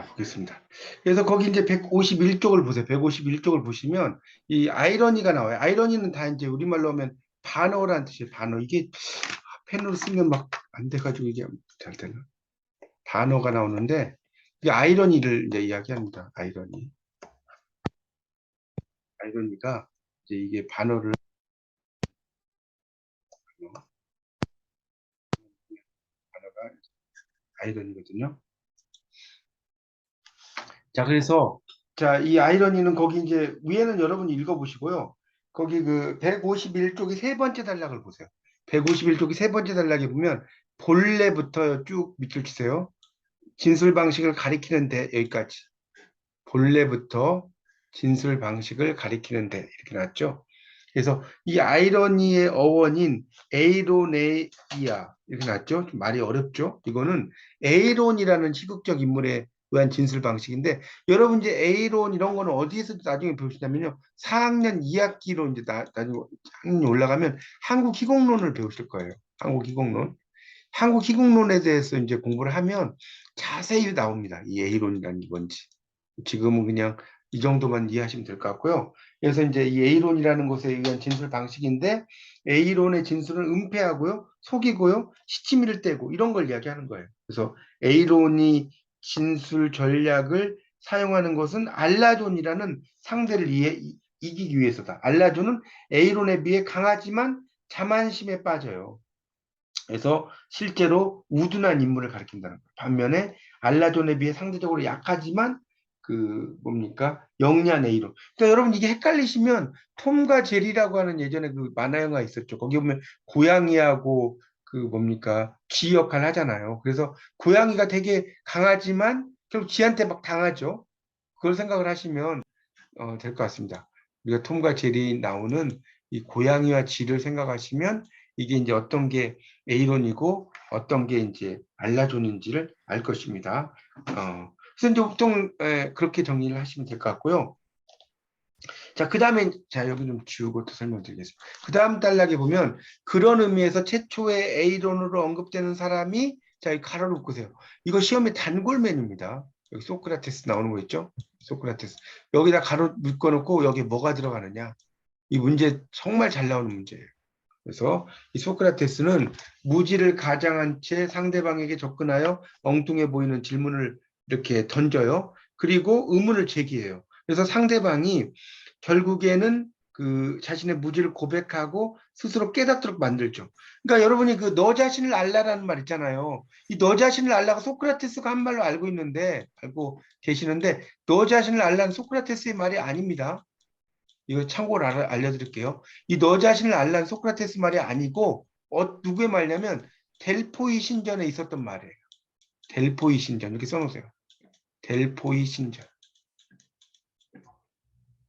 보겠습니다. 그래서 거기 이제 151쪽을 보세요. 151쪽을 보시면 이 아이러니가 나와요. 아이러니는 다 이제 우리말로 하면 반어라는 뜻이에요. 반어. 이게 펜으로 쓰면 막 안 돼가지고 이게 잘 되나? 반어가 나오는데 이 아이러니를 이제 이야기합니다. 아이러니. 아이러니가 이제 이게 반어를 반어가 아이러니거든요. 자, 그래서 자, 이 아이러니는 거기 이제 위에는 여러분이 읽어보시고요. 거기 그 151쪽이 세 번째 단락을 보세요. 151쪽이 세 번째 단락에 보면 본래부터 쭉 밑줄 치세요. 진술 방식을 가리키는데 여기까지. 본래부터 진술 방식을 가리키는데 이렇게 나왔죠. 그래서 이 아이러니의 어원인 에이로네이아 이렇게 나왔죠. 좀 말이 어렵죠. 이거는 에이론이라는 시극적 인물에 의한 진술 방식인데 여러분 이제 에이론 이런 거는 어디에서 나중에 배우시냐면요. 4학년 2학기로 이제 나중에 학년이 올라가면 한국 희곡론을 배우실 거예요. 한국 희곡론. 한국 희곡론에 대해서 이제 공부를 하면 자세히 나옵니다. 이 에이론이라는 게 뭔지. 지금은 그냥 이 정도만 이해하시면 될 것 같고요. 그래서 이제 이 A론이라는 것에 의한 진술 방식인데 A론의 진술은 은폐하고요, 속이고요, 시치미를 떼고 이런 걸 이야기하는 거예요. 그래서 A론이 진술 전략을 사용하는 것은 알라존이라는 상대를 이기기 위해서다. 알라존은 A론에 비해 강하지만 자만심에 빠져요. 그래서 실제로 우둔한 인물을 가리킨다는 거예요. 반면에 알라존에 비해 상대적으로 약하지만 그 뭡니까 영리한 A론. 그러니까 여러분 이게 헷갈리시면 톰과 제리라고 하는 예전에 그 만화 영화 있었죠. 거기 보면 고양이하고 그 뭡니까 쥐 역할 하잖아요. 그래서 고양이가 되게 강하지만 결국 쥐한테 막 당하죠. 그걸 생각을 하시면 될 것 같습니다. 우리가 톰과 제리 나오는 이 고양이와 쥐를 생각하시면 이게 이제 어떤 게 A론이고 어떤 게 이제 알라존인지를 알 것입니다. 그래서 이제 보통 그렇게 정리를 하시면 될 것 같고요. 자, 그 다음에 자 여기 좀 지우고 또 설명드리겠습니다. 그 다음 단락에 보면 그런 의미에서 최초의 A론으로 언급되는 사람이 자, 이 가로를 긋으세요. 이거 시험에 단골맨입니다. 여기 소크라테스 나오는 거 있죠? 소크라테스. 여기다 가로 묶어놓고 여기 뭐가 들어가느냐? 이 문제 정말 잘 나오는 문제예요. 그래서 이 소크라테스는 무지를 가장한 채 상대방에게 접근하여 엉뚱해 보이는 질문을 이렇게 던져요. 그리고 의문을 제기해요. 그래서 상대방이 결국에는 그 자신의 무지를 고백하고 스스로 깨닫도록 만들죠. 그러니까 여러분이 그 너 자신을 알라라는 말 있잖아요. 이 너 자신을 알라가 소크라테스가 한 말로 알고 계시는데 너 자신을 알라는 소크라테스의 말이 아닙니다. 이거 참고로 알려드릴게요. 이 너 자신을 알라는 소크라테스 말이 아니고 누구의 말이냐면 델포이 신전에 있었던 말이에요. 델포이 신전 이렇게 써놓으세요. 델포이 신전.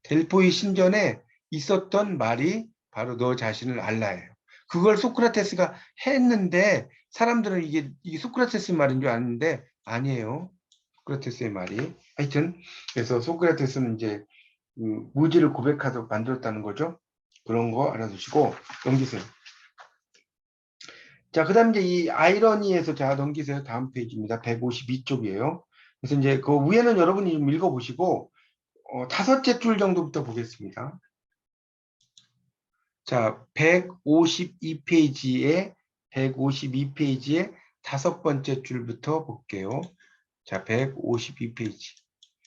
델포이 신전에 있었던 말이 바로 너 자신을 알라예요. 그걸 소크라테스가 했는데 사람들은 이게 소크라테스 말인 줄 아는데 아니에요. 소크라테스의 말이. 하여튼 그래서 소크라테스는 이제 무지를 고백하도록 만들었다는 거죠. 그런 거 알아두시고 넘기세요. 자, 그 다음 이제 이 아이러니에서 자 넘기세요. 다음 페이지입니다. 152쪽이에요. 그래서 이제 그 위에는 여러분이 좀 읽어보시고 다섯째 줄 정도부터 보겠습니다. 자, 152페이지에 다섯 번째 줄부터 볼게요. 자, 152페이지.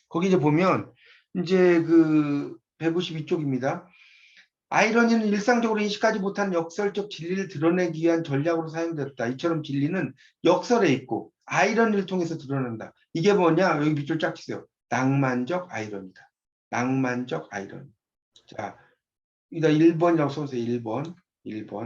거기 이제 보면 이제 그 152쪽입니다. 아이러니는 일상적으로 인식하지 못한 역설적 진리를 드러내기 위한 전략으로 사용됐다. 이처럼 진리는 역설에 있고 아이러니를 통해서 드러난다. 이게 뭐냐? 여기 밑줄 쫙 치세요. 낭만적 아이러니다. 낭만적 아이러니. 자, 일단 1번이라고 써보세요. 1번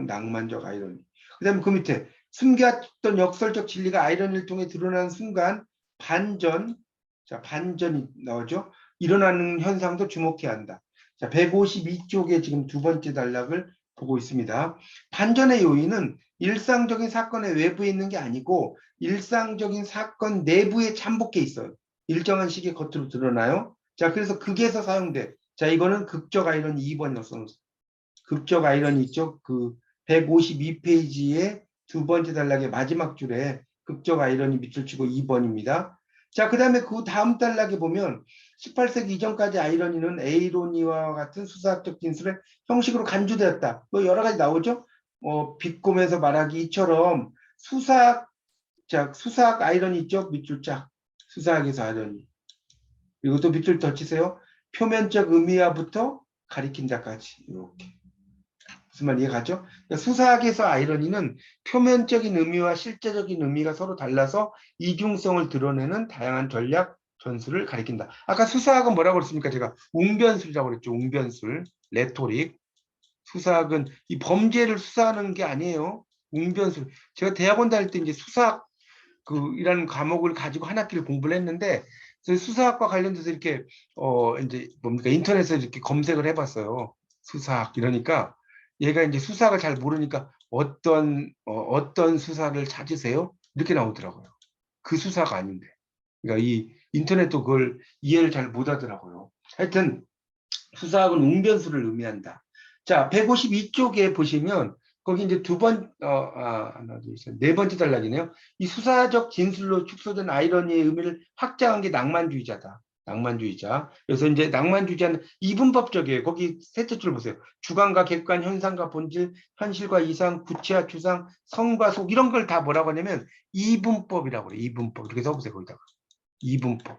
낭만적 아이러니. 그 다음에 그 밑에 숨겼던 역설적 진리가 아이러니를 통해 드러나는 순간 반전, 자 반전이 나오죠. 일어나는 현상도 주목해야 한다. 자, 152쪽에 지금 두 번째 단락을 보고 있습니다. 반전의 요인은 일상적인 사건의 외부에 있는 게 아니고 일상적인 사건 내부에 잠복해 있어요. 일정한 시기에 겉으로 드러나요. 자, 그래서 극에서 사용돼. 자, 이거는 극적 아이러니 2번이라고 써놓으세요. 극적 아이러니 있죠? 그 152페이지의 두 번째 단락의 마지막 줄에 극적 아이러니 밑줄 치고 2번입니다. 자, 그 다음에 그 다음 단락에 보면 18세기 이전까지 아이러니는 에이로니와 같은 수사학적 진술의 형식으로 간주되었다. 뭐 여러 가지 나오죠. 비꼼에서 말하기 이처럼 수사학, 자, 수사학 아이러니 있죠. 밑줄 짝. 수사학에서 아이러니. 그리고 또 밑줄 더 치세요. 표면적 의미와부터 가리킨다까지. 이렇게. 무슨 말 이해가죠? 그러니까 수사학에서 아이러니는 표면적인 의미와 실제적인 의미가 서로 달라서 이중성을 드러내는 다양한 전략, 전술을 가리킨다. 아까 수사학은 뭐라고 그랬습니까? 제가 웅변술이라고 그랬죠. 웅변술, 레토릭. 수사학은 이 범죄를 수사하는 게 아니에요. 웅변술. 제가 대학원 다닐 때 이제 수사학 이라는 과목을 가지고 한 학기를 공부를 했는데 수사학과 관련돼서 이렇게 이제 뭡니까 인터넷에 이렇게 검색을 해봤어요. 수사학 이러니까 얘가 이제 수사학을 잘 모르니까 어떤 수사를 찾으세요? 이렇게 나오더라고요. 그 수사가 아닌데. 그러니까 이 인터넷도 그걸 이해를 잘 못하더라고요. 하여튼 수사학은 웅변수를 의미한다. 자, 152쪽에 보시면 거기 이제 하나, 둘, 셋, 네 번째 단락이네요. 이 수사적 진술로 축소된 아이러니의 의미를 확장한 게 낭만주의자다. 낭만주의자. 그래서 이제 낭만주의자는 이분법적이에요. 거기 셋째 줄 보세요. 주관과 객관, 현상과 본질, 현실과 이상, 구체와 추상, 성과 속 이런 걸 다 뭐라고 하냐면 이분법이라고 그래요. 이분법. 이렇게 써보세요. 거기다가. 이분법.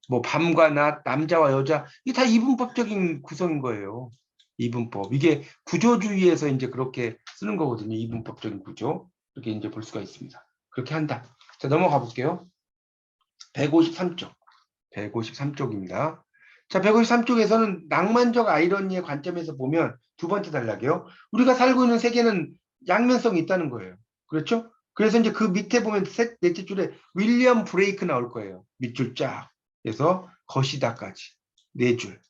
뭐 밤과 낮, 남자와 여자 이게 다 이분법적인 구성인 거예요. 이분법. 이게 구조주의에서 이제 그렇게 쓰는 거거든요. 이분법적인 구조. 이렇게 이제 볼 수가 있습니다. 그렇게 한다. 자, 넘어가 볼게요. 153쪽. 153쪽입니다. 자, 153쪽에서는 낭만적 아이러니의 관점에서 보면 두 번째 단락이요. 우리가 살고 있는 세계는 양면성이 있다는 거예요. 그렇죠? 그래서 이제 그 밑에 보면 넷째 줄에 윌리엄 브레이크 나올 거예요. 밑줄 쫙. 그래서 것이다까지. 네 줄.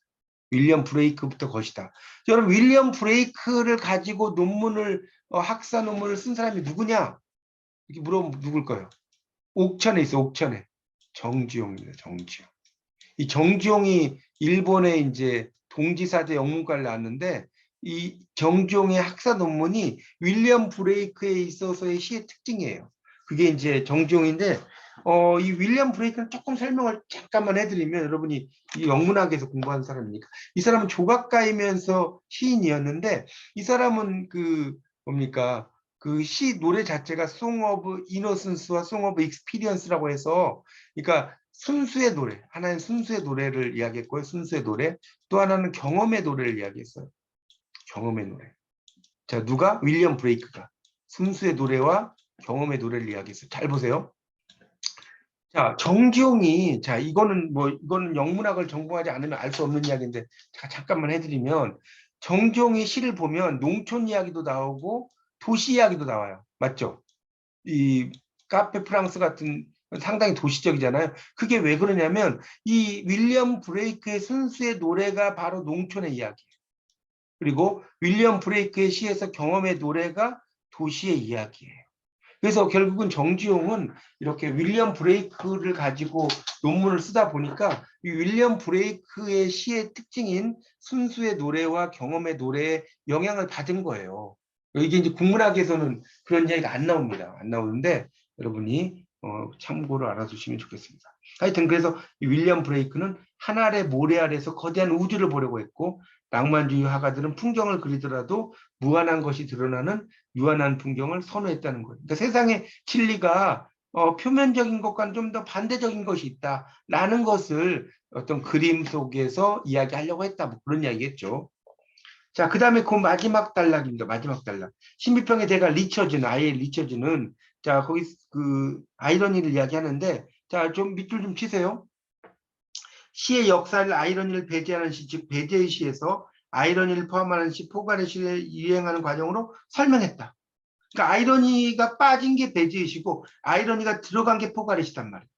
윌리엄 브레이크부터 것이다. 여러분, 윌리엄 브레이크를 가지고 학사 논문을 쓴 사람이 누구냐? 이렇게 물어보면 누굴까요? 옥천에 있어, 옥천에. 정지용입니다, 정지용. 이 정지용이 일본의 이제 동지사대 영문과를 나왔는데 이 정지용의 학사 논문이 윌리엄 브레이크에 있어서의 시의 특징이에요. 그게 이제 정지용인데 이 윌리엄 브레이크는 조금 설명을 잠깐만 해드리면 여러분이 이 영문학에서 공부한 사람이니까 이 사람은 조각가이면서 시인이었는데 이 사람은 뭡니까 그 시 노래 자체가 Song of Innocence와 Song of Experience라고 해서 그러니까 순수의 노래, 하나는 순수의 노래를 이야기했고요. 순수의 노래. 또 하나는 경험의 노래를 이야기했어요. 경험의 노래. 자, 누가? 윌리엄 브레이크가. 순수의 노래와 경험의 노래를 이야기했어요. 잘 보세요. 자, 정지용이, 자, 이거는 영문학을 전공하지 않으면 알 수 없는 이야기인데, 제가 잠깐만 해드리면, 정지용의 시를 보면 농촌 이야기도 나오고, 도시 이야기도 나와요. 맞죠? 이 카페 프랑스 같은 상당히 도시적이잖아요. 그게 왜 그러냐면 이 윌리엄 브레이크의 순수의 노래가 바로 농촌의 이야기예요. 그리고 윌리엄 브레이크의 시에서 경험의 노래가 도시의 이야기예요. 그래서 결국은 정지용은 이렇게 윌리엄 브레이크를 가지고 논문을 쓰다 보니까 이 윌리엄 브레이크의 시의 특징인 순수의 노래와 경험의 노래에 영향을 받은 거예요. 이게 이제 국문학에서는 그런 이야기가 안 나옵니다. 안 나오는데 여러분이 참고로 알아두시면 좋겠습니다. 하여튼 그래서 이 윌리엄 브레이크는 한 알의 모래 아래서 거대한 우주를 보려고 했고 낭만주의 화가들은 풍경을 그리더라도 무한한 것이 드러나는 유한한 풍경을 선호했다는 거예요. 그러니까 세상의 진리가 표면적인 것과는 좀 더 반대적인 것이 있다라는 것을 어떤 그림 속에서 이야기하려고 했다. 뭐 그런 이야기겠죠. 자, 그 다음에 그 마지막 단락입니다. 마지막 단락. 신비평의 대가 리처즈는, 아예 리처즈는, 자, 거기 아이러니를 이야기하는데, 자, 좀 밑줄 좀 치세요. 시의 역사를 아이러니를 배제하는 시, 즉, 배제의 시에서 아이러니를 포함하는 시, 포괄의 시에 유행하는 과정으로 설명했다. 그러니까 아이러니가 빠진 게 배제의 시고, 아이러니가 들어간 게 포괄의 시단 말이에요.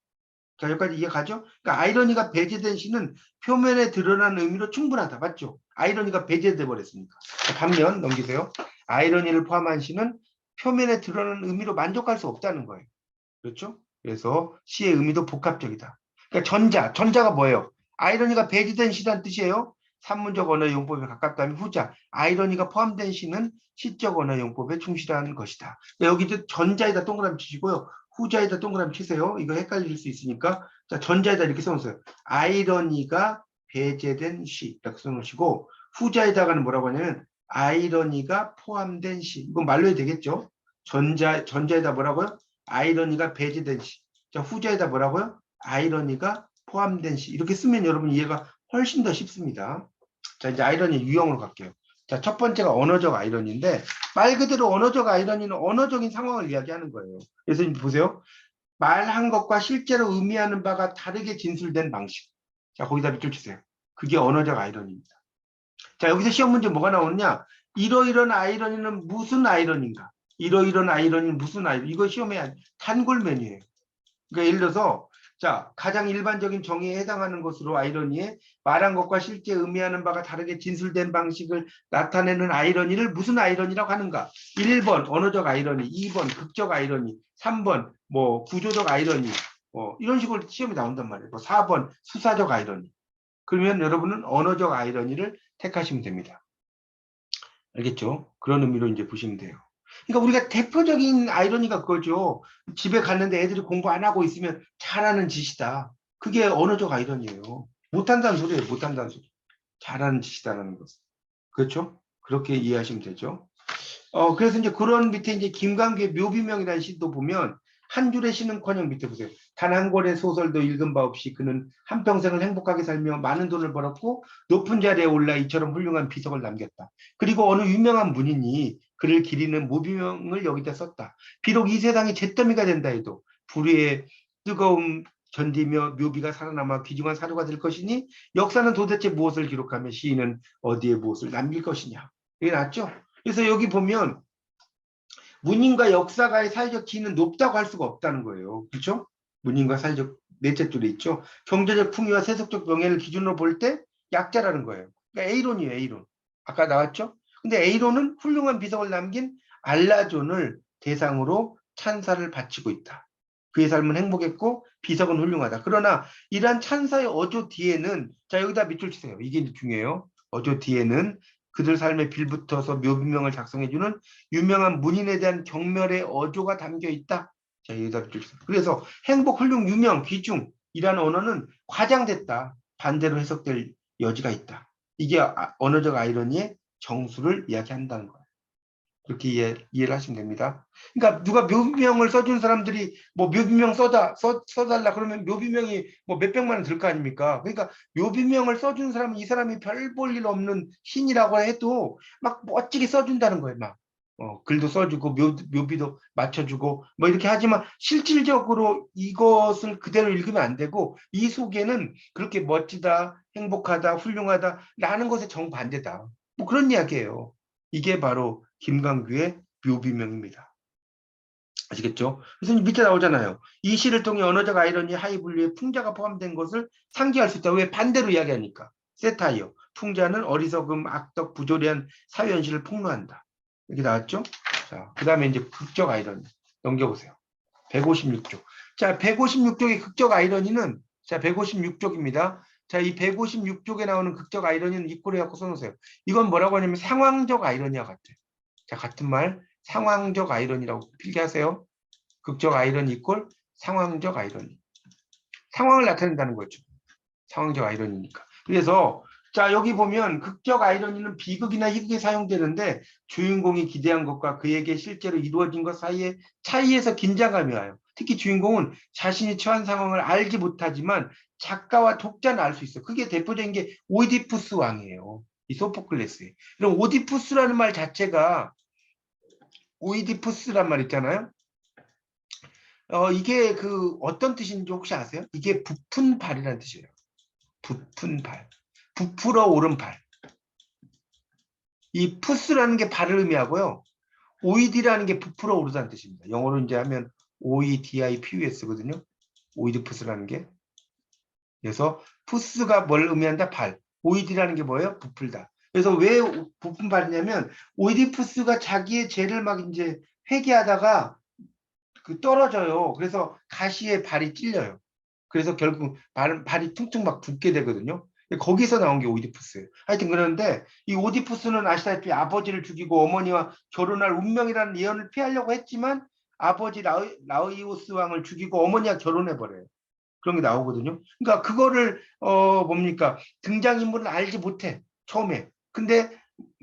자, 여기까지 이해가죠? 그러니까 아이러니가 배제된 시는 표면에 드러난 의미로 충분하다. 맞죠? 아이러니가 배제돼 버렸으니까. 반면 넘기세요. 아이러니를 포함한 시는 표면에 드러난 의미로 만족할 수 없다는 거예요. 그렇죠? 그래서 시의 의미도 복합적이다. 그러니까 전자가 뭐예요? 아이러니가 배제된 시란 뜻이에요. 산문적 언어 용법에 가깝다면 후자. 아이러니가 포함된 시는 시적 언어 용법에 충실한 것이다. 여기도 전자에다 동그라미 치시고요. 후자에다 동그라미 치세요. 이거 헷갈릴 수 있으니까. 자, 전자에다 이렇게 써놓으세요. 아이러니가 배제된 시. 이렇게 써놓으시고, 후자에다가는 뭐라고 하냐면, 아이러니가 포함된 시. 이건 말로 해도 되겠죠? 전자에다 뭐라고요? 아이러니가 배제된 시. 자, 후자에다 뭐라고요? 아이러니가 포함된 시. 이렇게 쓰면 여러분 이해가 훨씬 더 쉽습니다. 자, 이제 아이러니 유형으로 갈게요. 자, 첫 번째가 언어적 아이러니인데, 말 그대로 언어적 아이러니는 언어적인 상황을 이야기하는 거예요. 그래서 보세요. 말한 것과 실제로 의미하는 바가 다르게 진술된 방식. 자, 거기다 밑줄 치세요. 그게 언어적 아이러니입니다. 자, 여기서 시험 문제 뭐가 나오느냐? 이러이러한 아이러니는 무슨 아이러니인가? 이러이러한 아이러니는 무슨 아이러니? 이거 시험에 단골 메뉴예요. 그러니까 예를 들어서 자, 가장 일반적인 정의에 해당하는 것으로 아이러니에 말한 것과 실제 의미하는 바가 다르게 진술된 방식을 나타내는 아이러니를 무슨 아이러니라고 하는가? 1번 언어적 아이러니, 2번 극적 아이러니, 3번 뭐 구조적 아이러니, 이런 식으로 시험이 나온단 말이에요. 4번 수사적 아이러니. 그러면 여러분은 언어적 아이러니를 택하시면 됩니다. 알겠죠? 그런 의미로 이제 보시면 돼요. 그러니까 우리가 대표적인 아이러니가 그거죠. 집에 갔는데 애들이 공부 안 하고 있으면 잘하는 짓이다. 그게 언어적 아이러니예요. 못한다는 소리예요. 못한다는 소리. 잘하는 짓이다라는 것. 그렇죠? 그렇게 이해하시면 되죠. 그래서 이제 그런 밑에 이제 김광규의 묘비명이라는 시도 보면 한 줄의 시는커녕 밑에 보세요. 단 한 권의 소설도 읽은 바 없이 그는 한평생을 행복하게 살며 많은 돈을 벌었고 높은 자리에 올라 이처럼 훌륭한 비석을 남겼다. 그리고 어느 유명한 문인이 그를 기리는 묘비명을 여기다 썼다. 비록 이 세상이 잿더미가 된다 해도 불의의 뜨거움 견디며 묘비가 살아남아 귀중한 사료가 될 것이니 역사는 도대체 무엇을 기록하며 시인은 어디에 무엇을 남길 것이냐. 이게 낫죠? 그래서 여기 보면 문인과 역사가의 사회적 지위는 높다고 할 수가 없다는 거예요. 그렇죠? 문인과 사회적 넷째 줄에 있죠. 경제적 풍요와 세속적 명예를 기준으로 볼 때 약자라는 거예요. 그러니까 A론이에요. A론. 아까 나왔죠? 근데 A론은 훌륭한 비석을 남긴 알라존을 대상으로 찬사를 바치고 있다. 그의 삶은 행복했고 비석은 훌륭하다. 그러나 이러한 찬사의 어조 뒤에는 자 여기다 밑줄 치세요. 이게 중요해요. 어조 뒤에는 그들 삶에 빌붙어서 묘비명을 작성해주는 유명한 문인에 대한 경멸의 어조가 담겨 있다. 자, 여기다 밑줄 치세요. 그래서 행복, 훌륭, 유명, 귀중이라는 언어는 과장됐다. 반대로 해석될 여지가 있다. 이게 언어적 아이러니의 정수를 이야기한다는 거예요. 그렇게 이해를 하시면 됩니다. 그러니까 누가 묘비명을 써준 사람들이 뭐 묘비명 써달라 그러면 묘비명이 뭐 몇백만 원 들 거 아닙니까? 그러니까 묘비명을 써준 사람은 이 사람이 별 볼 일 없는 신이라고 해도 막 멋지게 써준다는 거예요. 막 글도 써주고 묘비도 맞춰주고 뭐 이렇게 하지만 실질적으로 이것을 그대로 읽으면 안 되고 이 속에는 그렇게 멋지다, 행복하다, 훌륭하다라는 것의 정반대다. 뭐 그런 이야기예요. 이게 바로 김광규의 묘비명입니다. 아시겠죠? 그래서 밑에 나오잖아요. 이 시를 통해 언어적 아이러니 하이 분류에 풍자가 포함된 것을 상기할 수 있다. 왜 반대로 이야기하니까. 세타이어. 풍자는 어리석음, 악덕, 부조리한 사회현실을 폭로한다. 이렇게 나왔죠? 자, 그 다음에 이제 극적 아이러니. 넘겨보세요. 156쪽. 자, 156쪽의 극적 아이러니는 자, 156쪽입니다. 자, 이 156쪽에 나오는 극적 아이러니는 이꼴에 갖고 써놓으세요. 이건 뭐라고 하냐면 상황적 아이러니와 같아요. 자, 같은 말 상황적 아이러니라고 필기하세요. 극적 아이러니 이꼴 상황적 아이러니. 상황을 나타낸다는 거죠. 상황적 아이러니니까. 그래서 자 여기 보면 극적 아이러니는 비극이나 희극에 사용되는데 주인공이 기대한 것과 그에게 실제로 이루어진 것 사이의 차이에서 긴장감이 와요. 특히 주인공은 자신이 처한 상황을 알지 못하지만 작가와 독자는 알 수 있어. 그게 대표적인 게 오이디푸스 왕이에요. 이 소포클레스의. 그럼 오디푸스라는 말 자체가 오이디푸스란 말 있잖아요. 이게 그 어떤 뜻인지 혹시 아세요? 이게 부푼 발이라는 뜻이에요. 부푼 발. 부풀어 오른 발. 이 푸스라는 게 발을 의미하고요. 오이디라는 게 부풀어 오르다는 뜻입니다. 영어로 이제 하면 OEDIPUS거든요. 오이디푸스라는 게. 그래서 푸스가 뭘 의미한다? 발. 오이디라는 게 뭐예요? 부풀다. 그래서 왜 부푼 발이냐면 오이디푸스가 자기의 죄를 막 이제 회개하다가 떨어져요. 그래서 가시에 발이 찔려요. 그래서 결국 발이 퉁퉁 막 붓게 되거든요. 거기서 나온 게 오이디푸스예요. 하여튼 그런데 이 오디푸스는 아시다시피 아버지를 죽이고 어머니와 결혼할 운명이라는 예언을 피하려고 했지만 아버지 라이오스 왕을 죽이고 어머니와 결혼해버려요. 그런 게 나오거든요. 그러니까 그거를 뭡니까? 등장인물은 알지 못해. 처음에. 근데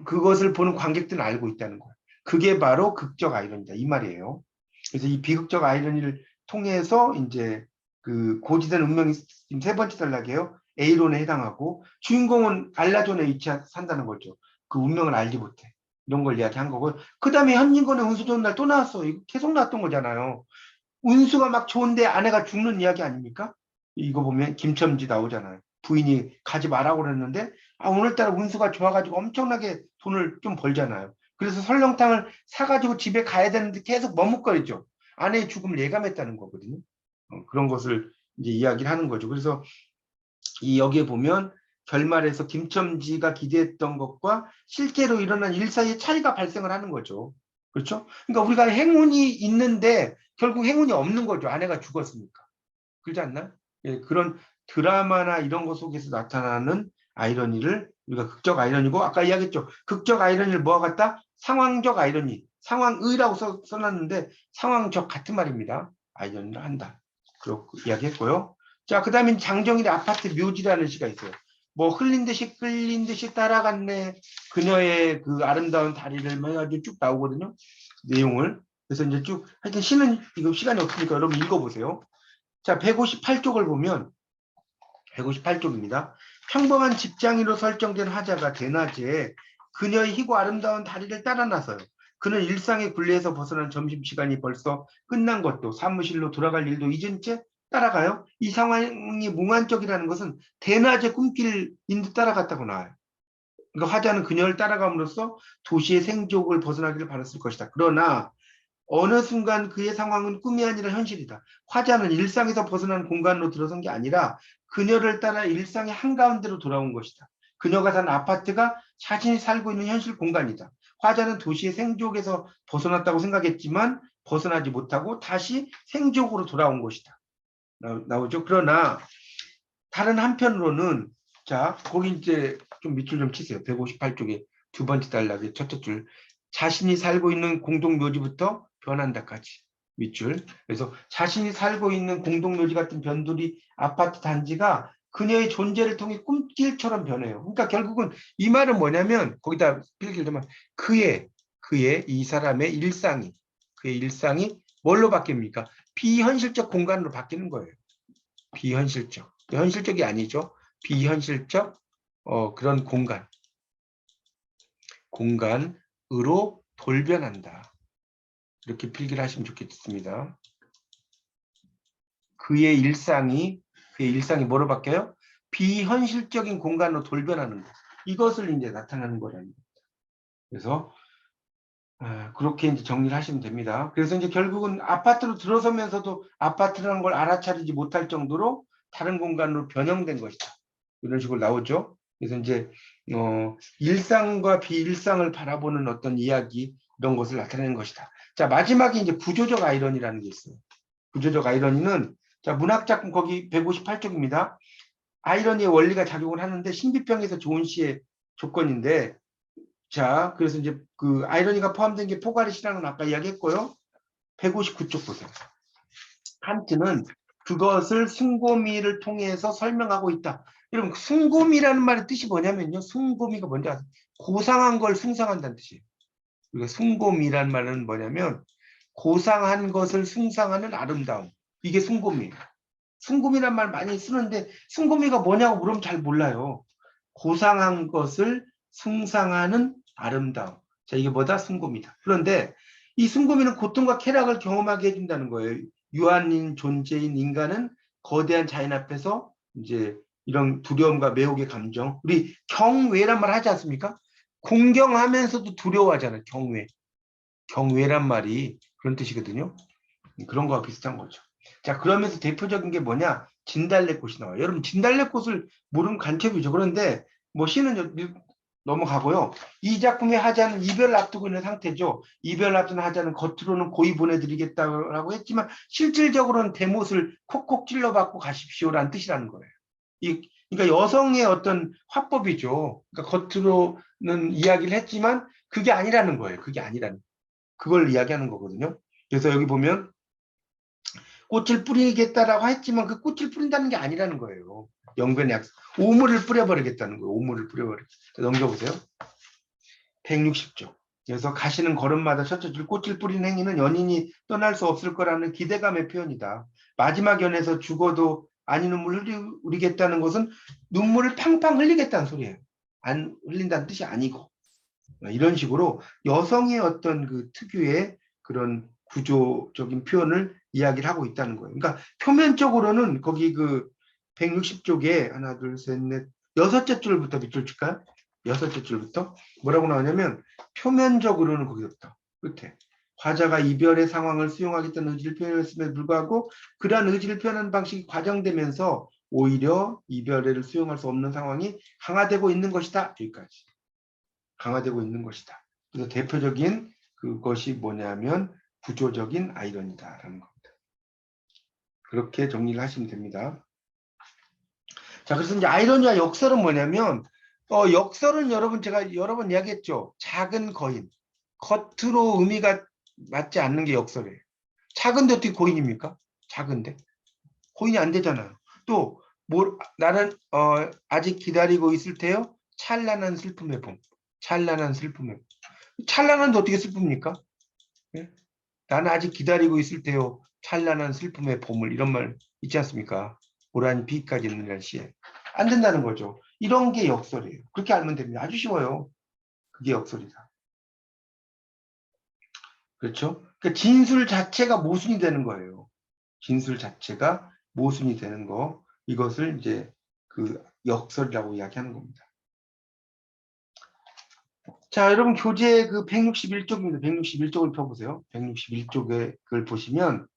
그것을 보는 관객들은 알고 있다는 거예요. 그게 바로 극적 아이러니다. 이 말이에요. 그래서 이 비극적 아이러니를 통해서 이제 그 고지된 운명이 지금 세 번째 단락이에요. A론에 해당하고 주인공은 알라존에 산다는 거죠. 그 운명을 알지 못해. 이런 걸 이야기한 거고. 그 다음에 현진건의 운수 좋은 날 또 나왔어. 이거 계속 나왔던 거잖아요. 운수가 막 좋은데 아내가 죽는 이야기 아닙니까? 이거 보면 김첨지 나오잖아요. 부인이 가지 말라고 그랬는데 오늘따라 운수가 좋아가지고 엄청나게 돈을 좀 벌잖아요. 그래서 설렁탕을 사가지고 집에 가야 되는데 계속 머뭇거리죠. 아내의 죽음을 예감했다는 거거든요. 그런 것을 이제 이야기를 하는 거죠. 그래서 이 여기에 보면 결말에서 김첨지가 기대했던 것과 실제로 일어난 일 사이에 차이가 발생을 하는 거죠. 그렇죠? 그러니까 우리가 행운이 있는데 결국 행운이 없는 거죠. 아내가 죽었으니까. 그렇지 않나? 예, 그런 드라마나 이런 것 속에서 나타나는 아이러니를 우리가 극적 아이러니고 아까 이야기했죠. 극적 아이러니를 뭐와 같다? 상황적 아이러니. 상황의라고 써놨는데 상황적 같은 말입니다. 아이러니를 한다. 그렇게 이야기했고요. 자, 그 다음에 장정일의 아파트 묘지라는 시가 있어요. 뭐 흘린 듯이 끌린 듯이 따라갔네. 그녀의 그 아름다운 다리를 해가지고 쭉 나오거든요. 내용을. 그래서 이제 쭉 하여튼 시는 지금 시간이 없으니까 여러분 읽어보세요. 자, 158쪽을 보면 158쪽입니다. 평범한 직장인으로 설정된 화자가 대낮에 그녀의 희고 아름다운 다리를 따라 나서요. 그는 일상의 굴레에서 벗어난 점심시간이 벌써 끝난 것도 사무실로 돌아갈 일도 잊은 채 따라가요. 이 상황이 몽환적이라는 것은 대낮에 꿈길인 듯 따라갔다고 나와요. 그러니까 화자는 그녀를 따라감으로써 도시의 생족을 벗어나기를 바랐을 것이다. 그러나 어느 순간 그의 상황은 꿈이 아니라 현실이다. 화자는 일상에서 벗어난 공간으로 들어선 게 아니라 그녀를 따라 일상의 한가운데로 돌아온 것이다. 그녀가 사는 아파트가 자신이 살고 있는 현실 공간이다. 화자는 도시의 생족에서 벗어났다고 생각했지만 벗어나지 못하고 다시 생족으로 돌아온 것이다. 나오죠. 그러나 다른 한편으로는 자, 거기 이제 좀 밑줄 좀 치세요. 158쪽에 두 번째 단락의 첫째 줄. 자신이 살고 있는 공동묘지부터 변한다까지 밑줄. 그래서 자신이 살고 있는 공동묘지 같은 변두리 아파트 단지가 그녀의 존재를 통해 꿈길처럼 변해요. 그러니까 결국은 이 말은 뭐냐면 거기다 필기를 들면 그의 이 사람의 일상이 그의 일상이 뭘로 바뀝니까? 비현실적 공간으로 바뀌는 거예요. 비현실적. 현실적이 아니죠. 비현실적 그런 공간으로 돌변한다. 이렇게 필기를 하시면 좋겠습니다. 그의 일상이 뭐로 바뀌어요? 비현실적인 공간으로 돌변하는 것. 이것을 이제 나타나는 거라는 겁니다. 그래서 그렇게 이제 정리를 하시면 됩니다. 그래서 이제 결국은 아파트로 들어서면서도 아파트라는 걸 알아차리지 못할 정도로 다른 공간으로 변형된 것이다. 이런 식으로 나오죠. 그래서 이제 일상과 비일상을 바라보는 어떤 이야기 이런 것을 나타내는 것이다. 자, 마지막에 이제 구조적 아이러니라는 게 있어요. 구조적 아이러니는 자, 문학작품 거기 158쪽입니다. 아이러니의 원리가 작용을 하는데 신비평에서 좋은 시의 조건인데 자, 그래서 이제 그 아이러니가 포함된 게 포가리시라는 건 아까 이야기했고요. 159쪽 보세요. 칸트는 그것을 숭고미를 통해서 설명하고 있다. 여러분, 숭고미라는 말의 뜻이 뭐냐면요. 숭고미가 뭔지 아세요? 고상한 걸 숭상한다는 뜻이에요. 그러니까 숭고미라는 말은 뭐냐면 고상한 것을 숭상하는 아름다움. 이게 숭고미예요. 숭고미란 말 많이 쓰는데 숭고미가 뭐냐고 물으면 잘 몰라요. 고상한 것을 숭상하는 아름다움. 자, 이게 뭐다? 숭고미다. 그런데 이 숭고미는 고통과 쾌락을 경험하게 해준다는 거예요. 유한인 존재인 인간은 거대한 자연 앞에서 이제 이런 두려움과 매혹의 감정, 우리 경외란 말 하지 않습니까? 공경하면서도 두려워하잖아요. 경외란 말이 그런 뜻이거든요. 그런 거와 비슷한 거죠. 자, 그러면서 대표적인 게 뭐냐? 진달래꽃이 나와요. 여러분, 진달래꽃을 모르면 간첩이죠. 그런데 뭐 시는 넘어가고요. 이 작품의 하자는 이별을 앞두고 있는 상태죠. 이별을 앞둔 하자는 겉으로는 고이 보내드리겠다고 했지만 실질적으로는 대못을 콕콕 찔러받고 가십시오라는 뜻이라는 거예요. 그러니까 여성의 어떤 화법이죠. 그러니까 겉으로는 이야기를 했지만 그게 아니라는 거예요. 그게 아니라는. 그걸 이야기하는 거거든요. 그래서 여기 보면 꽃을 뿌리겠다라고 했지만 그 꽃을 뿌린다는 게 아니라는 거예요. 영변의 약속. 오물을 뿌려버리겠다는 거예요. 오물을 뿌려버리겠다. 넘겨보세요. 160쪽. 그래서 가시는 걸음마다 첫째 줄 꽃을 뿌리는 행위는 연인이 떠날 수 없을 거라는 기대감의 표현이다. 마지막 연에서 죽어도 아니 눈물 흘리겠다는 것은 눈물을 팡팡 흘리겠다는 소리예요. 안 흘린다는 뜻이 아니고. 이런 식으로 여성의 어떤 그 특유의 그런 구조적인 표현을 이야기를 하고 있다는 거예요. 그러니까 표면적으로는 거기 그 160쪽에 하나, 둘, 셋, 넷, 여섯째 줄부터 밑줄 칠까요? 여섯째 줄부터 뭐라고 나오냐면 표면적으로는 거기서부터 끝에 화자가 이별의 상황을 수용하겠다는 의지를 표현했음에도 불구하고 그러한 의지를 표현하는 방식이 과장되면서 오히려 이별을 수용할 수 없는 상황이 강화되고 있는 것이다. 여기까지. 강화되고 있는 것이다. 그래서 대표적인 그것이 뭐냐면 구조적인 아이러니다라는 겁니다. 그렇게 정리를 하시면 됩니다. 자, 그래서 이제 아이러니와 역설은 뭐냐면 역설은 여러분 제가 여러 번 이야기했죠. 작은 거인. 겉으로 의미가 맞지 않는 게 역설이에요. 작은데 어떻게 고인입니까? 작은데. 고인이 안 되잖아요. 또 나는 아직 기다리고 있을 테요. 찬란한 슬픔의 봄. 찬란한 슬픔의 봄. 찬란한데 어떻게 슬픕니까? 예? 나는 아직 기다리고 있을 테요. 찬란한 슬픔의 봄을 이런 말 있지 않습니까? 고라니 비까지 있는 날씨에. 안 된다는 거죠. 이런 게 역설이에요. 그렇게 알면 됩니다. 아주 쉬워요. 그게 역설이다. 그렇죠? 그러니까 진술 자체가 모순이 되는 거예요. 진술 자체가 모순이 되는 거. 이것을 이제 그 역설이라고 이야기하는 겁니다. 자, 여러분 교재 그 161쪽입니다. 161쪽을 펴보세요. 161쪽에 그걸 보시면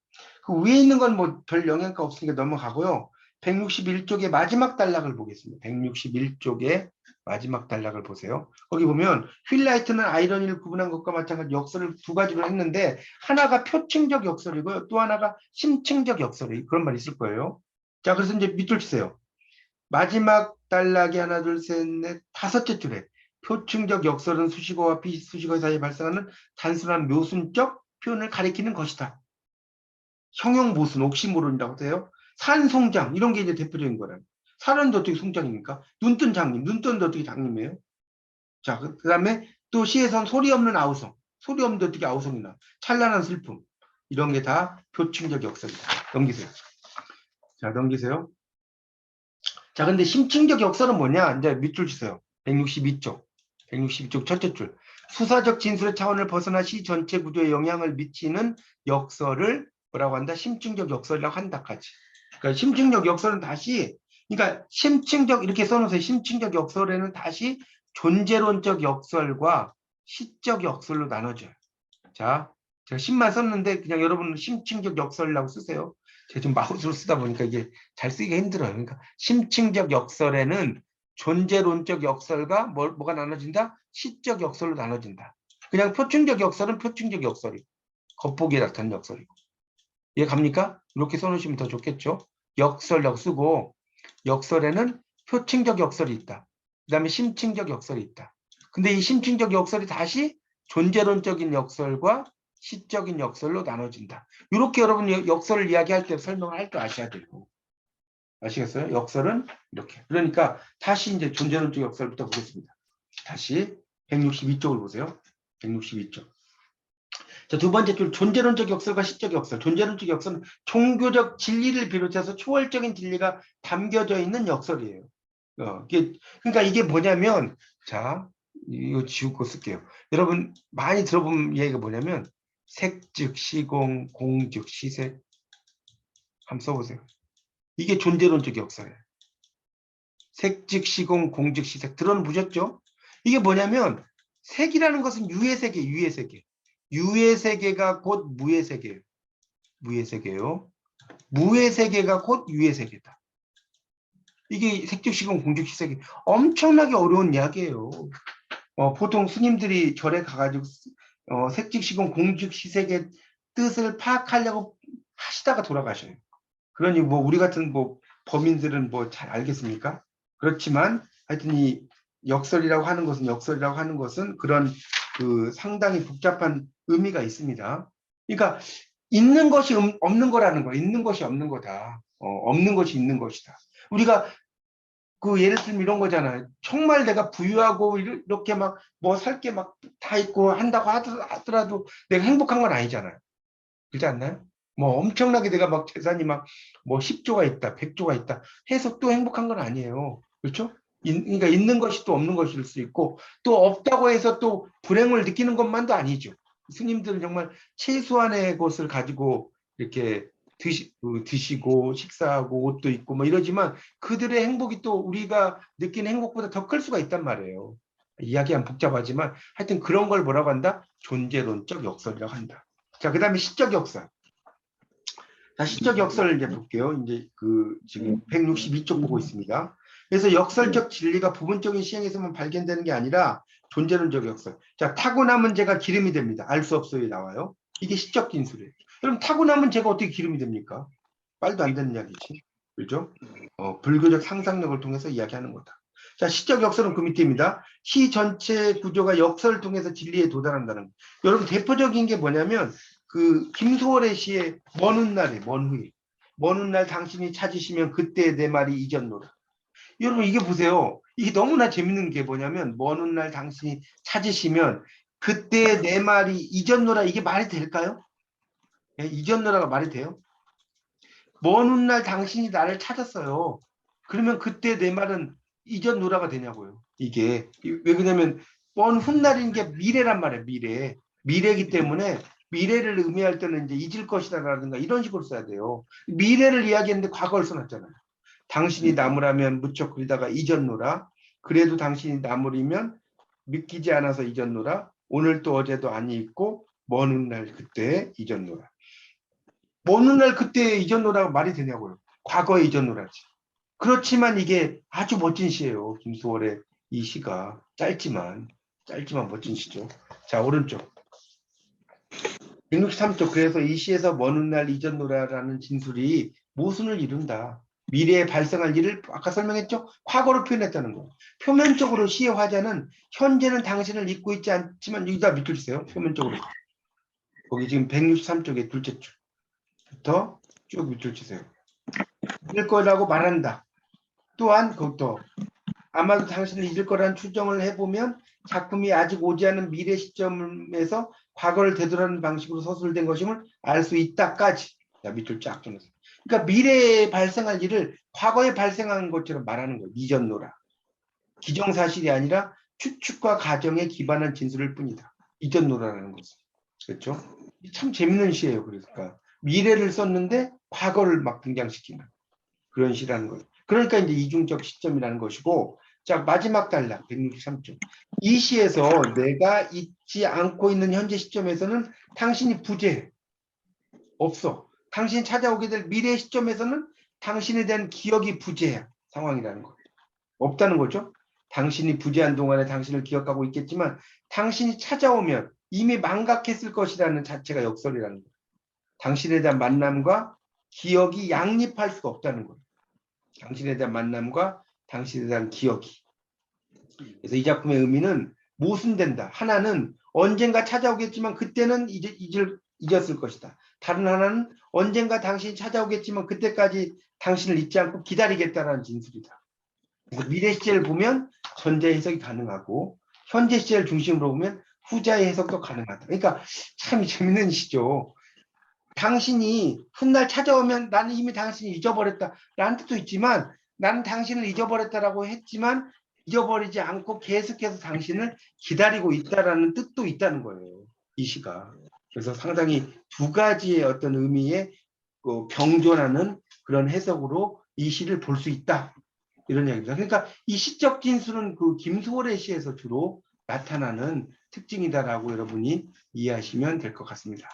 그 위에 있는 건 뭐 별 영향가 없으니까 넘어가고요. 161쪽의 마지막 단락을 보겠습니다. 161쪽의 마지막 단락을 보세요. 거기 보면 휠라이트는 아이러니를 구분한 것과 마찬가지 역설을 두 가지로 했는데 하나가 표층적 역설이고요. 또 하나가 심층적 역설이 그런 말이 있을 거예요. 자, 그래서 이제 밑줄 치세요. 마지막 단락이 하나, 둘, 셋, 넷, 다섯째 줄에 표층적 역설은 수식어와 비수식어 사이에 발생하는 단순한 묘순적 표현을 가리키는 것이다. 형용 모순, 옥시모론이라고 해요. 산송장 이런 게 이제 대표적인 거라요. 산은 어떻게 송장입니까? 눈뜬 장님, 눈 뜨는데 어떻게 장님이에요? 자, 그다음에 또 시에선 소리 없는 아우성, 소리 없는데 어떻게 아우성이나? 찬란한 슬픔 이런 게 다 표층적 역설이다. 넘기세요. 자, 넘기세요. 자, 근데 심층적 역설은 뭐냐? 이제 밑줄 주세요. 162쪽. 162쪽 첫째 줄. 수사적 진술의 차원을 벗어나 시 전체 구조에 영향을 미치는 역설을 뭐라고 한다? 심층적 역설이라고 한다까지. 그러니까 심층적 역설은 다시, 그러니까 심층적 이렇게 써놓으세요. 심층적 역설에는 다시 존재론적 역설과 시적 역설로 나눠져요. 자, 제가 10만 썼는데 그냥 여러분은 심층적 역설이라고 쓰세요. 제가 지금 마우스로 쓰다 보니까 이게 잘 쓰기가 힘들어요. 그러니까 심층적 역설에는 존재론적 역설과 뭐가 나눠진다? 시적 역설로 나눠진다. 그냥 표층적 역설은 표층적 역설이고 겉보기에 나타나는 역설이고. 이해 갑니까? 이렇게 써놓으시면 더 좋겠죠. 역설이라고 쓰고 역설에는 표층적 역설이 있다. 그 다음에 심층적 역설이 있다. 근데 이 심층적 역설이 다시 존재론적인 역설과 시적인 역설로 나눠진다. 이렇게 여러분 역설을 이야기할 때 설명을 할 줄 아셔야 되고. 아시겠어요? 역설은 이렇게. 그러니까 다시 이제 존재론적 역설부터 보겠습니다. 다시 162쪽을 보세요. 162쪽. 자, 두 번째 줄 존재론적 역설과 시적 역설. 존재론적 역설은 종교적 진리를 비롯해서 초월적인 진리가 담겨져 있는 역설이에요. 그러니까 이게 뭐냐면, 자, 이거 지우고 쓸게요. 여러분 많이 들어본 얘기가 뭐냐면 색즉 시공, 공즉 시색. 한번 써보세요. 이게 존재론적 역설이에요. 색즉 시공, 공즉 시색. 들어보셨죠? 이게 뭐냐면 색이라는 것은 유의 세계, 유의 세계. 유의 세계가 곧 무의 세계예요. 무의 세계요. 무의 세계가 곧 유의 세계다. 이게 색즉 시공, 공즉 시색이 엄청나게 어려운 이야기예요. 보통 스님들이 절에 가가지고 색즉 시공, 공즉 시색의 뜻을 파악하려고 하시다가 돌아가셔요. 그러니 뭐 우리 같은 뭐 범인들은 뭐 잘 알겠습니까? 그렇지만 하여튼 이 역설이라고 하는 것은 그런 그 상당히 복잡한 의미가 있습니다. 그러니까 있는 것이 없는 거라는 거, 있는 것이 없는 거다. 없는 것이 있는 것이다. 우리가 그 예를 들면 이런 거잖아요. 정말 내가 부유하고 이렇게 막 뭐 살 게 막 다 있고 한다고 하더라도 내가 행복한 건 아니잖아요. 그렇지 않나요? 뭐 엄청나게 내가 막 재산이 막 뭐 10조가 있다, 100조가 있다 해서 또 행복한 건 아니에요. 그렇죠? 그러니까 있는 것이 또 없는 것일 수 있고 또 없다고 해서 또 불행을 느끼는 것만도 아니죠. 스님들은 정말 최소한의 것을 가지고 이렇게 드시고 식사하고 옷도 입고 뭐 이러지만 그들의 행복이 또 우리가 느끼는 행복보다 더 클 수가 있단 말이에요. 이야기는 복잡하지만 하여튼 그런 걸 뭐라고 한다? 존재론적 역설이라고 한다. 자, 그 다음에 시적 역설. 자, 시적 역설을 이제 볼게요. 이제 그 지금 162쪽 보고 있습니다. 그래서 역설적 진리가 부분적인 시행에서만 발견되는 게 아니라 존재론적 역설. 자, 타고남은 제가 기름이 됩니다. 알 수 없어요 나와요. 이게 시적 진술이에요. 그럼 타고남은 제가 어떻게 기름이 됩니까? 말도 안 되는 이야기지. 그렇죠? 불교적 상상력을 통해서 이야기하는 거다. 자, 시적 역설은 그 밑에입니다. 시 전체 구조가 역설을 통해서 진리에 도달한다는 거. 여러분 대표적인 게 뭐냐면 그 김소월의 시에 먼 훗날에 먼 후에 먼 훗날 당신이 찾으시면 그때 내 말이 잊었노라. 여러분 이게 보세요. 이게 너무나 재밌는 게 뭐냐면 먼 훗날 당신이 찾으시면 그때 내 말이 잊었노라. 이게 말이 될까요? 예, 잊었노라가 말이 돼요? 먼 훗날 당신이 나를 찾았어요. 그러면 그때 내 말은 잊었노라가 되냐고요. 이게 왜 그러냐면 먼 훗날인 게 미래란 말이에요. 미래. 미래이기 때문에 미래를 의미할 때는 이제 잊을 것이다라든가 이런 식으로 써야 돼요. 미래를 이야기했는데 과거를 써놨잖아요. 당신이 나무라면 무척 그리다가 잊었노라. 그래도 당신이 나무리면 믿기지 않아서 잊었노라. 오늘 또 어제도 아니 있고 먼 훗날 그때 잊었노라. 먼 훗날 그때 잊었노라가 말이 되냐고요. 과거에 잊었노라지. 그렇지만 이게 아주 멋진 시예요. 김수월의 이 시가 짧지만 멋진 시죠. 자, 오른쪽 163쪽. 그래서 이 시에서 먼 훗날 잊었노라라는 진술이 모순을 이룬다. 미래에 발생할 일을 아까 설명했죠? 과거로 표현했다는 거. 표면적으로 시의 화자는 현재는 당신을 잊고 있지 않지만 여기다 밑줄 주세요. 표면적으로. 거기 지금 163쪽에 둘째 줄부터 쭉 밑줄 치세요. 잊을 거라고 말한다. 또한 그것도 아마도 당신을 잊을 거라는 추정을 해보면 작품이 아직 오지 않은 미래 시점에서 과거를 되돌아가는 방식으로 서술된 것임을 알 수 있다까지. 자, 밑줄 쫙 주면서. 그러니까 미래에 발생할 일을 과거에 발생한 것처럼 말하는 거예요. 잊었노라. 기정사실이 아니라 추측과 가정에 기반한 진술일 뿐이다. 잊었노라라는 것은. 그렇죠? 참 재밌는 시예요. 그러니까 미래를 썼는데 과거를 막 등장시키는 그런 시라는 거예요. 그러니까 이제 이중적 시점이라는 것이고, 자, 마지막 단락 163쪽. 이 시에서 내가 잊지 않고 있는 현재 시점에서는 당신이 부재해. 없어. 당신이 찾아오게 될 미래 시점에서는 당신에 대한 기억이 부재한 상황이라는 거예요. 없다는 거죠. 당신이 부재한 동안에 당신을 기억하고 있겠지만 당신이 찾아오면 이미 망각했을 것이라는 자체가 역설이라는 거예요. 당신에 대한 만남과 기억이 양립할 수가 없다는 거예요. 당신에 대한 만남과 당신에 대한 기억이. 그래서 이 작품의 의미는 모순된다. 하나는 언젠가 찾아오겠지만 그때는 잊었을 것이다. 다른 하나는 언젠가 당신이 찾아오겠지만 그때까지 당신을 잊지 않고 기다리겠다라는 진술이다. 그래서 미래 시제를 보면 전자 해석이 가능하고 현재 시제를 중심으로 보면 후자의 해석도 가능하다. 그러니까 참 재밌는 시죠. 당신이 훗날 찾아오면 나는 이미 당신이 잊어버렸다라는 뜻도 있지만 나는 당신을 잊어버렸다라고 했지만 잊어버리지 않고 계속해서 당신을 기다리고 있다라는 뜻도 있다는 거예요. 이 시가. 그래서 상당히 두 가지의 어떤 의미의 병존하는 그런 해석으로 이 시를 볼 수 있다. 이런 이야기입니다. 그러니까 이 시적 진술은 그 김소월의 시에서 주로 나타나는 특징이다라고 여러분이 이해하시면 될 것 같습니다.